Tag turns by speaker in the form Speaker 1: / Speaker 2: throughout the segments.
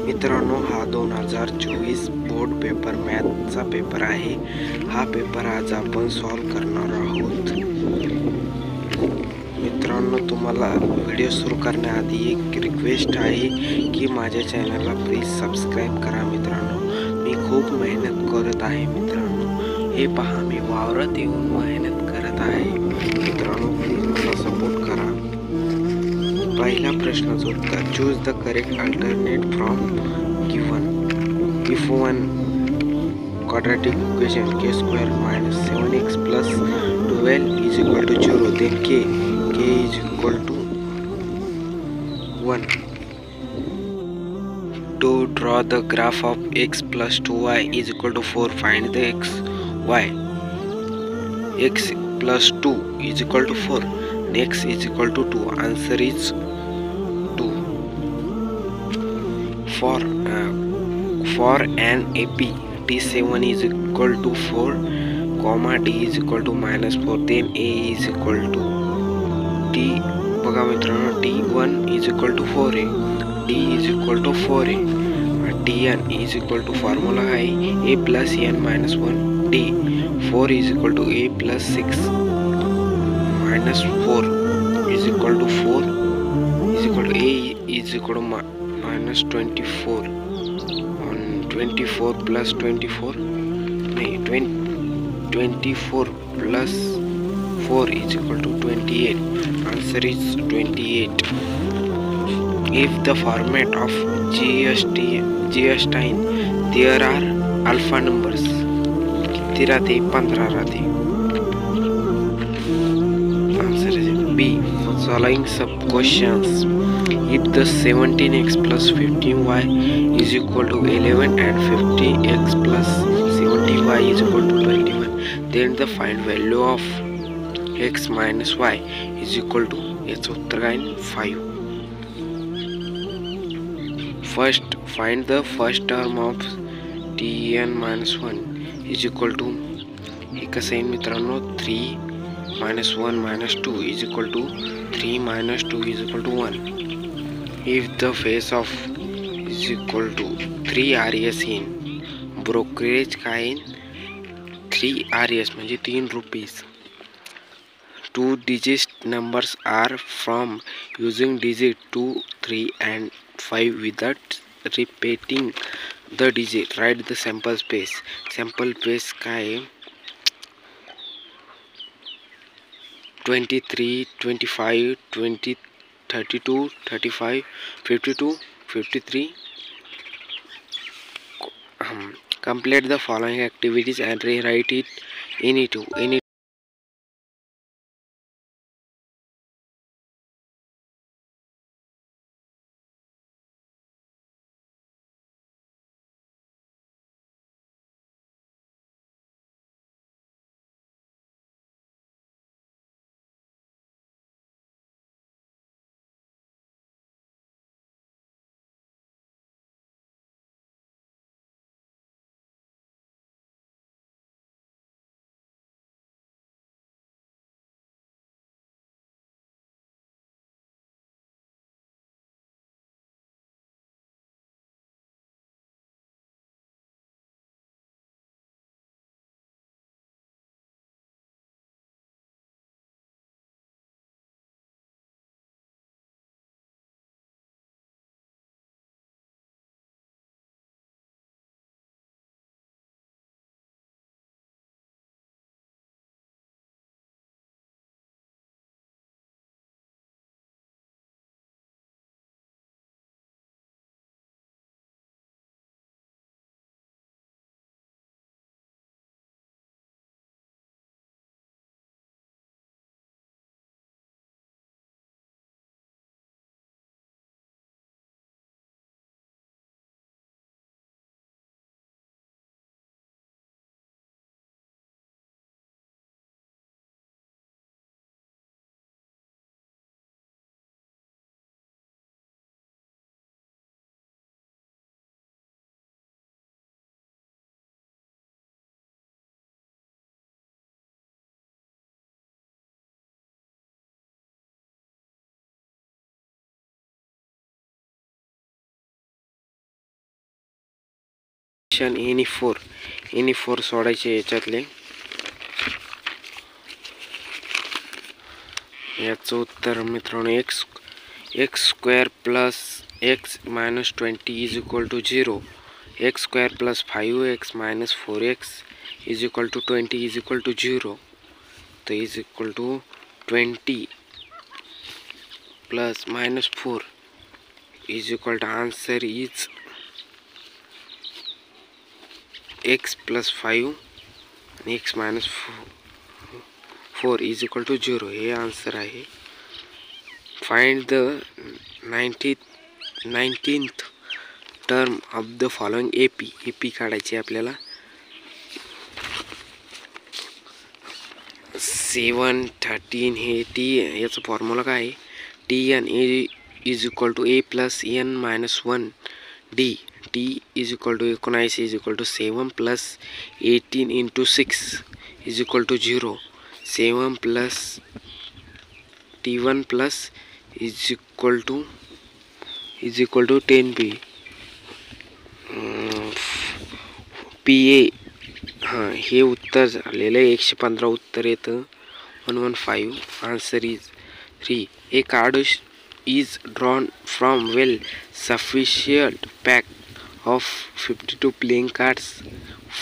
Speaker 1: मित्रांनो, हा 2024 board paper मॅथचा paper आहे. हा पेपर आज आपण सॉल्व करणार आहोत. मित्रांनो, तुम्हाला व्हिडिओ सुरू करण्याआधी एक रिक्वेस्ट आहे की माझ्या चॅनलला प्लीज सबस्क्राईब करा. मित्रांनो, मी खूप मेहनत करत आहे. मित्रांनो, हे पहा, मी वावरात येऊन मेहनत करत आहे. मित्रांनो, प्लीज मला सपोर्ट करा. पहिला प्रश्नाचं उत्तर, choose the correct alternate from given. If one quadratic equation k square minus 7x plus 12 is equal to 0, then k is equal to 1. To draw the graph of x plus 2y is equal to 4, find the x, y. X plus 2 is equal to 4, and x is equal to 2. Answer is 2. For an AP t7 is equal to 4, d is equal to -4, then a is equal to t. बघा मित्रांनो, t1 is equal to 4a, d is equal to 4a, tn is equal to formula आहे a plus n minus 1 d. 4 is equal to a plus 6 minus 4 is equal to 4 is equal to a is equal to minus 24. 24 plus 24, 24 plus 4 is equal to 28. Answer is 28. If the format of G-Stein, there are alpha numbers. किती राहते? 15 राहते. Answer is B. Following sub questions. If the 17x plus 15y is equal to 11 and 50x plus 70y is equal to 21, then the find value of x minus y is equal to, याचं उत्तर काय? 5. First, find the first term of tn minus 1 is equal to, हे कसं आहे मित्रांनो, 3 minus 1 minus 2 is equal to 3 minus 2 is equal to 1. If the face of is equal to 3 RS in brokerage काय? 3 RS म्हणजे 3 rupees. 2 digit numbers are from using digit 2, 3 and 5 without repeating the digit. Write the sample space. Sample space काय? 23, 25, 20, 32, 35, 52, 53. Complete the following activities and rewrite it any option any four सोडायचे याच्यातले. याचं उत्तर मित्रांनो x square plus x minus 20 is equal to 0. X square plus 5x minus 4x is equal to 20 is equal to 0. तो is equal to 20 plus minus 4 is equal to answer is x plus 5 आणि x minus 4 is equal to 0. हे answer आहे. Find the 19th term of the following AP काढायची आपल्याला. 7 13 हे t याचा formula काय आहे. tn is equal to a plus n minus 1 d. t is equal to 19 is equal to 7 plus 18 into 6 is equal to 0. 7 plus t1 plus is equal to 10p. PA हे उत्तर झालेलं आहे. 115 उत्तर येतं. 115. Answer is 3. A card is drawn from well sufficient pack of 52 playing cards.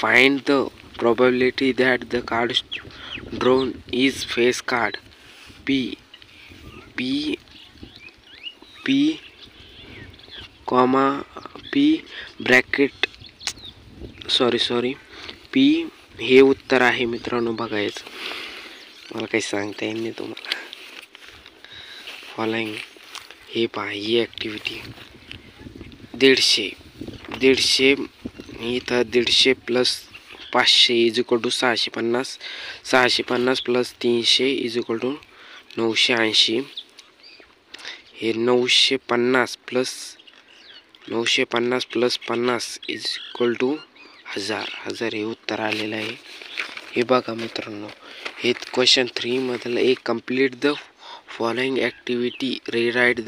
Speaker 1: Find the probability that the card drawn is face card. P bracket P हे उत्तर आहे मित्रांनो. बघायचं मला काही सांगता येईल नाही तुम्हाला. फॉलोइंग हे पहा. ही ॲक्टिव्हिटी 150 इथं 150 plus 500 is equal to 650. 650 plus 300 is equal to 980. हे 950 प्लस 50 इज इक्वल टू 1000 हे उत्तर आलेलं आहे. हे बघा मित्रांनो. हे क्वेश्चन 3 मधलं एक complete the following activity, rewrite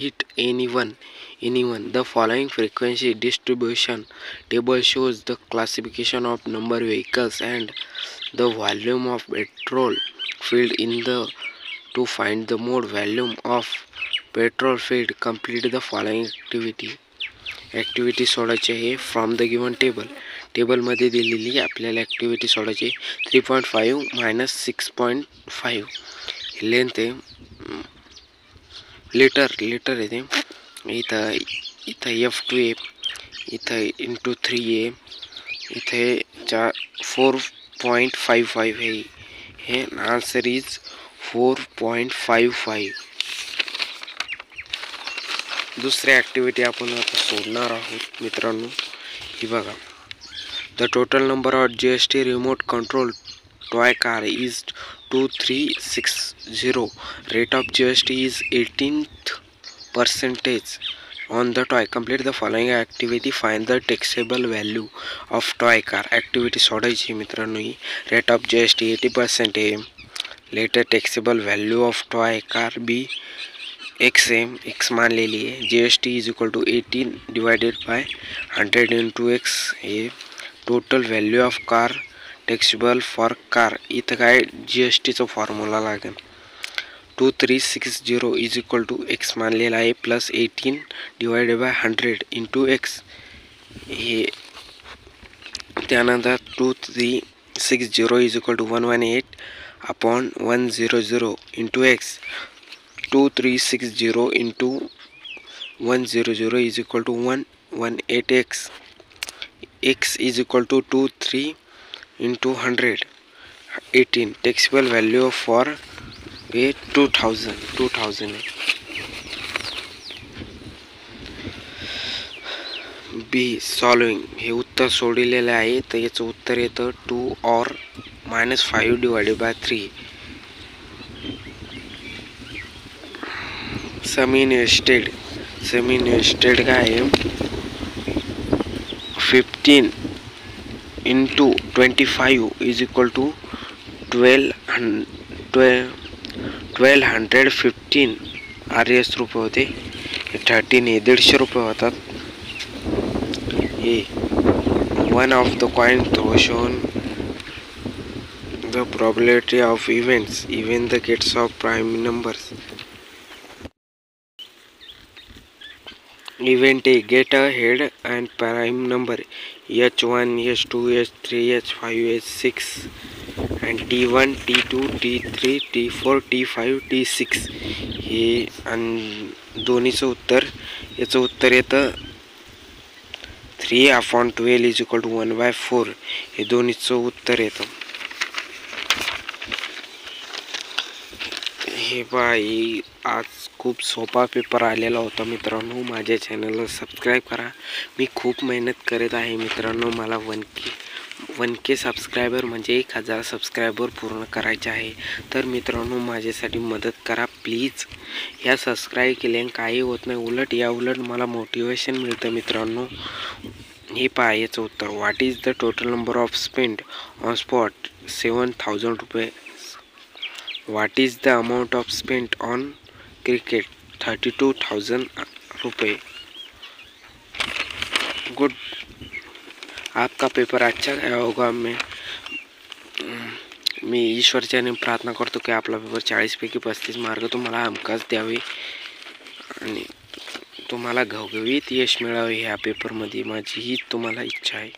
Speaker 1: it anyone. The following frequency distribution table shows the classification of number of vehicles and the volume of petrol filled in the to find the mode volume of petrol filled. Complete the following activity सोडायची आहे from the given table मध्ये दिलेली आपल्याला activity सोडायची. 3.5 minus 6.5 length आहे. Litre आहे ते. इथं F2 आहे. इथं इंटू 3 आहे. इथे 4.55 आहे. हे आन्सर इज 4.55. दुसरी ॲक्टिव्हिटी आपण आता सोडणार आहोत मित्रांनो. ही बघा. The total number of GST remote control toy car is 2360. Rate of GST is 18% on the toy. Complete the following activity. Find the taxable value of toy car. Activity सोडायची मित्रांनो. ही rate of GST 80% आहे. Later taxable value of toy car be x मानलेली आहे. GST is equal to 18 divided by 100 into x. हे total value of car taxable for car. इथं काय GSTचा formula लागेल. 2360 is equal to x मानलेला आहे plus 18 divided by 100 into x. हे त्यानंतर 2360 is equal to 118 upon 100 into x. 2360 into 100 is equal to 118x. x is equal to 23 into 100 18. Taxable value for a 2000 B. Solving हे उत्तर सोडलेले आहे. तर याचं उत्तर येतं 2 or -5 divided by 3. Semi nested काय आहे. 15 into 25 is equal to 1215 RS रुपये होते. 13 हे 150 रुपये होतात. हे one of the coin throw shown the probability of events, even the gets of prime numbers. Event A, get a head and prime number H1, H2, H3, H5, H6 and T1, T2, T3, T4, T5, T6 हे आणि दोन्हीचं उत्तर याचं उत्तर येतं 3/12 is equal to 1/4 हे दोन्हीचं उत्तर येतं. हे बाई आज खूप सोपा पेपर आलेला होता मित्रांनो. माझ्या चॅनलला सबस्क्राईब करा. मी खूप मेहनत करत आहे मित्रांनो. मला 1K सबस्क्रायबर म्हणजे 1000 सबस्क्रायबर पूर्ण करायचे आहे. तर मित्रांनो माझ्यासाठी मदत करा प्लीज. या सबस्क्राईब केल्याने काही होत नाही, उलट मला मोटिवेशन मिळतं मित्रांनो. हे पहा याचं उत्तर. What is the total number of spend on spot 7000 रुपये. What is the amount of spent on cricket 32,000 रुपये. गुड. आपका पेपर अच्छा गया होगा. मी ईश्वरच्याने प्रार्थना करतो की आपला पेपर 40 पैकी 35 मार्क तुम्हाला हमखास द्यावे आणि तुम्हाला घवघवीत यश मिळावे ह्या पेपरमध्ये. माझी ही तुम्हाला इच्छा आहे.